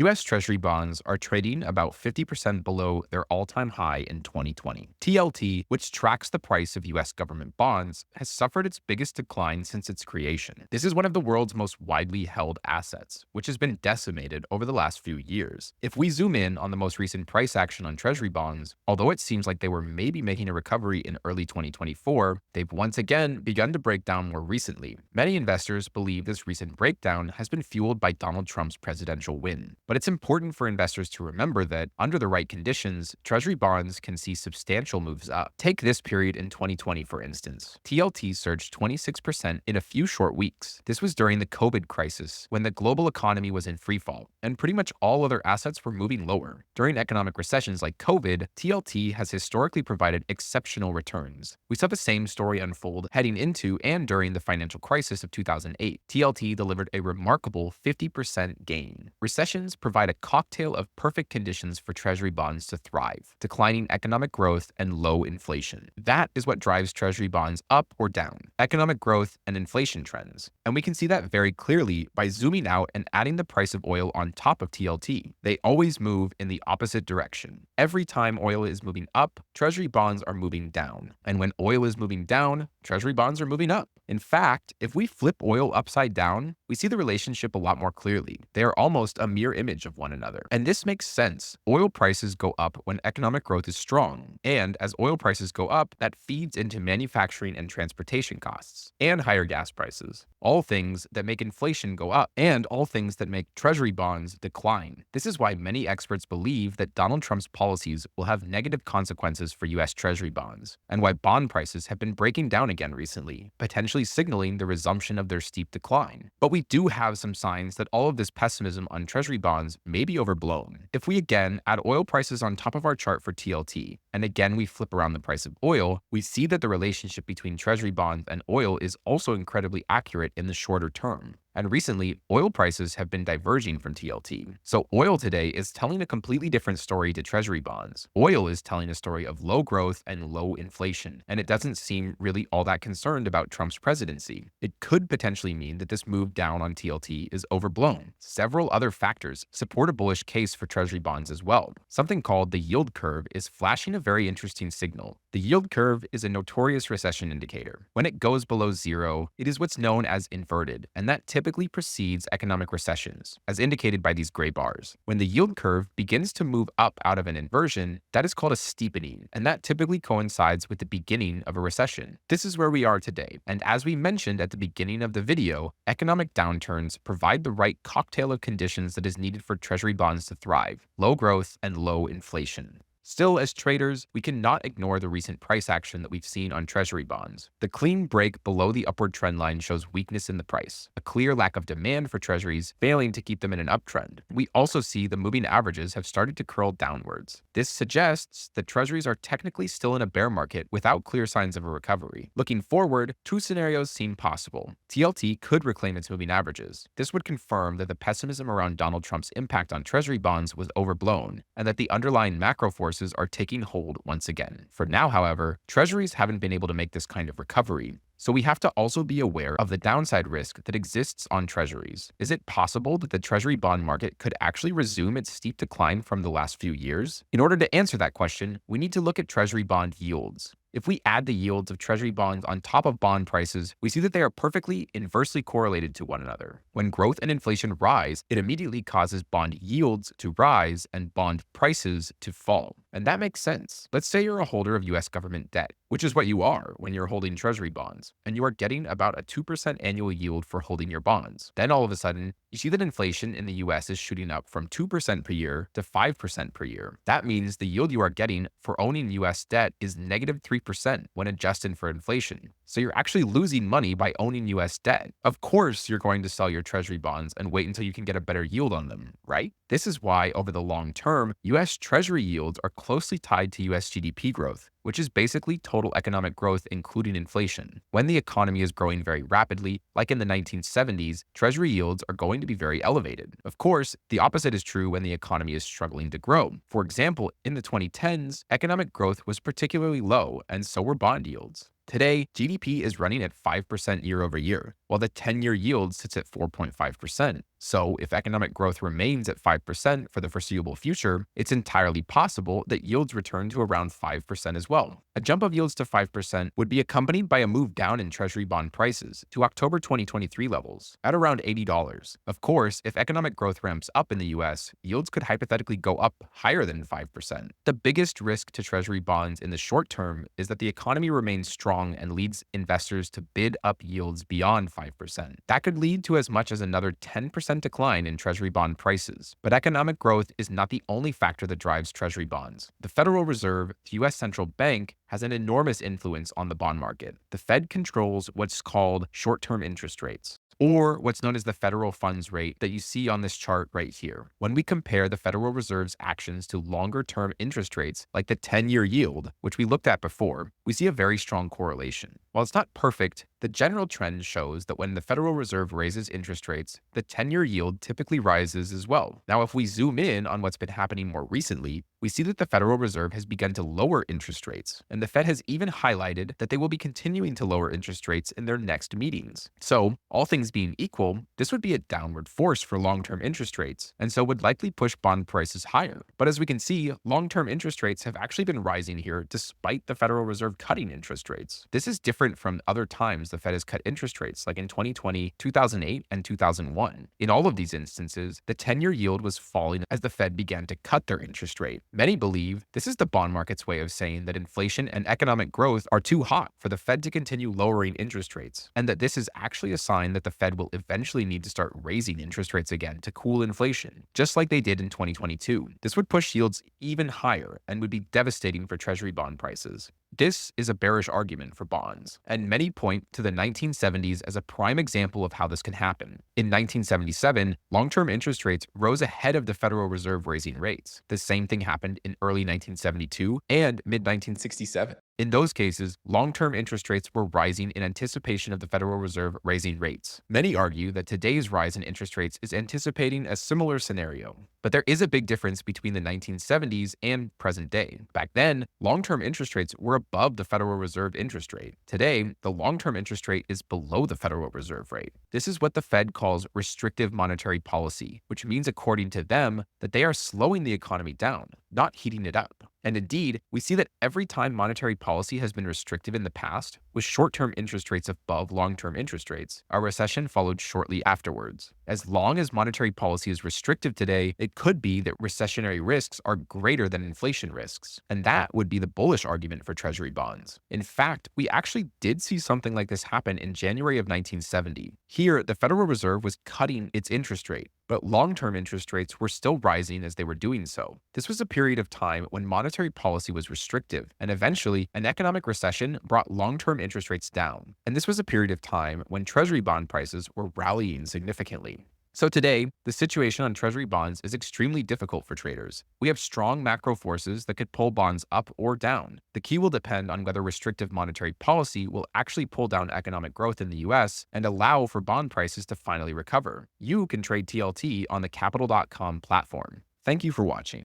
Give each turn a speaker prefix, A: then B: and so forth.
A: US Treasury bonds are trading about 50% below their all-time high in 2020. TLT, which tracks the price of US government bonds, has suffered its biggest decline since its creation. This is one of the world's most widely held assets, which has been decimated over the last few years. If we zoom in on the most recent price action on Treasury bonds, although it seems like they were maybe making a recovery in early 2024, they've once again begun to break down more recently. Many investors believe this recent breakdown has been fueled by Donald Trump's presidential win. But it's important for investors to remember that, under the right conditions, Treasury bonds can see substantial moves up. Take this period in 2020, for instance. TLT surged 26% in a few short weeks. This was during the COVID crisis, when the global economy was in freefall, and pretty much all other assets were moving lower. During economic recessions like COVID, TLT has historically provided exceptional returns. We saw the same story unfold heading into and during the financial crisis of 2008. TLT delivered a remarkable 50% gain. Recessions provide a cocktail of perfect conditions for Treasury bonds to thrive: declining economic growth and low inflation. That is what drives Treasury bonds up or down: economic growth and inflation trends. And we can see that very clearly by zooming out and adding the price of oil on top of TLT. They always move in the opposite direction. Every time oil is moving up, Treasury bonds are moving down. And when oil is moving down, Treasury bonds are moving up. In fact, if we flip oil upside down, we see the relationship a lot more clearly. They are almost a mirror image of one another. And this makes sense. Oil prices go up when economic growth is strong. And as oil prices go up, that feeds into manufacturing and transportation costs, and higher gas prices. All things that make inflation go up, and all things that make Treasury bonds decline. This is why many experts believe that Donald Trump's policies will have negative consequences for US Treasury bonds, and why bond prices have been breaking down again recently, potentially signaling the resumption of their steep decline. But we do have some signs that all of this pessimism on Treasury bonds may be overblown. If we again add oil prices on top of our chart for TLT, and again we flip around the price of oil, we see that the relationship between Treasury bonds and oil is also incredibly accurate in the shorter term. And recently, oil prices have been diverging from TLT. So oil today is telling a completely different story to Treasury bonds. Oil is telling a story of low growth and low inflation, and it doesn't seem really all that concerned about Trump's presidency. It could potentially mean that this move down on TLT is overblown. Several other factors support a bullish case for Treasury bonds as well. Something called the yield curve is flashing a very interesting signal. The yield curve is a notorious recession indicator. When it goes below zero, it is what's known as inverted, and that typically precedes economic recessions, as indicated by these gray bars. When the yield curve begins to move up out of an inversion, that is called a steepening, and that typically coincides with the beginning of a recession. This is where we are today, and as we mentioned at the beginning of the video, economic downturns provide the right cocktail of conditions that is needed for Treasury bonds to thrive: low growth and low inflation. Still, as traders, we cannot ignore the recent price action that we've seen on Treasury bonds. The clean break below the upward trend line shows weakness in the price, a clear lack of demand for Treasuries, failing to keep them in an uptrend. We also see the moving averages have started to curl downwards. This suggests that Treasuries are technically still in a bear market without clear signs of a recovery. Looking forward, two scenarios seem possible. TLT could reclaim its moving averages. This would confirm that the pessimism around Donald Trump's impact on Treasury bonds was overblown, and that the underlying macro forces are taking hold once again. For now, however, Treasuries haven't been able to make this kind of recovery. So we have to also be aware of the downside risk that exists on Treasuries. Is it possible that the Treasury bond market could actually resume its steep decline from the last few years? In order to answer that question, we need to look at Treasury bond yields. If we add the yields of Treasury bonds on top of bond prices, we see that they are perfectly inversely correlated to one another. When growth and inflation rise, it immediately causes bond yields to rise and bond prices to fall. And that makes sense. Let's say you're a holder of US government debt, which is what you are when you're holding Treasury bonds, and you are getting about a 2% annual yield for holding your bonds. Then all of a sudden, you see that inflation in the US is shooting up from 2% per year to 5% per year. That means the yield you are getting for owning US debt is negative 3% when adjusted for inflation. So you're actually losing money by owning US debt. Of course, you're going to sell your Treasury bonds and wait until you can get a better yield on them, right? This is why, over the long term, US Treasury yields are closely tied to US GDP growth, which is basically total economic growth including inflation. When the economy is growing very rapidly, like in the 1970s, Treasury yields are going to be very elevated. Of course, the opposite is true when the economy is struggling to grow. For example, in the 2010s, economic growth was particularly low, and so were bond yields. Today, GDP is running at 5% year over year, while the 10-year yield sits at 4.5%. So, if economic growth remains at 5% for the foreseeable future, it's entirely possible that yields return to around 5% as well. A jump of yields to 5% would be accompanied by a move down in Treasury bond prices to October 2023 levels at around $80. Of course, if economic growth ramps up in the US, yields could hypothetically go up higher than 5%. The biggest risk to Treasury bonds in the short term is that the economy remains strong and leads investors to bid up yields beyond 5%. That could lead to as much as another 10% decline in Treasury bond prices. But economic growth is not the only factor that drives Treasury bonds. The Federal Reserve, the US central bank, has an enormous influence on the bond market. The Fed controls what's called short-term interest rates, or what's known as the federal funds rate that you see on this chart right here. When we compare the Federal Reserve's actions to longer-term interest rates, like the 10-year yield, which we looked at before, we see a very strong correlation. While it's not perfect, the general trend shows that when the Federal Reserve raises interest rates, the 10-year yield typically rises as well. Now, if we zoom in on what's been happening more recently, we see that the Federal Reserve has begun to lower interest rates, and the Fed has even highlighted that they will be continuing to lower interest rates in their next meetings. So, all things being equal, this would be a downward force for long-term interest rates, and so would likely push bond prices higher. But as we can see, long-term interest rates have actually been rising here despite the Federal Reserve cutting interest rates. This is different from other times the Fed has cut interest rates, like in 2020, 2008, and 2001. In all of these instances, the 10-year yield was falling as the Fed began to cut their interest rate. Many believe this is the bond market's way of saying that inflation and economic growth are too hot for the Fed to continue lowering interest rates, and that this is actually a sign that the Fed will eventually need to start raising interest rates again to cool inflation, just like they did in 2022. This would push yields even higher and would be devastating for Treasury bond prices. This is a bearish argument for bonds, and many point to the 1970s as a prime example of how this can happen. In 1977, long-term interest rates rose ahead of the Federal Reserve raising rates. The same thing happened in early 1972 and mid-1967. In those cases, long-term interest rates were rising in anticipation of the Federal Reserve raising rates. Many argue that today's rise in interest rates is anticipating a similar scenario. But there is a big difference between the 1970s and present day. Back then, long-term interest rates were above the Federal Reserve interest rate. Today, the long-term interest rate is below the Federal Reserve rate. This is what the Fed calls restrictive monetary policy, which means, according to them, that they are slowing the economy down, not heating it up. And indeed, we see that every time monetary policy has been restrictive in the past, with short-term interest rates above long-term interest rates, a recession followed shortly afterwards. As long as monetary policy is restrictive today, it could be that recessionary risks are greater than inflation risks, and that would be the bullish argument for Treasury bonds. In fact, we actually did see something like this happen in January of 1970. Here, the Federal Reserve was cutting its interest rate, but long-term interest rates were still rising as they were doing so. This was a period of time when monetary policy was restrictive, and eventually, an economic recession brought long-term interest rates down. And this was a period of time when Treasury bond prices were rallying significantly. So today, the situation on Treasury bonds is extremely difficult for traders. We have strong macro forces that could pull bonds up or down. The key will depend on whether restrictive monetary policy will actually pull down economic growth in the US and allow for bond prices to finally recover. You can trade TLT on the Capital.com platform. Thank you for watching.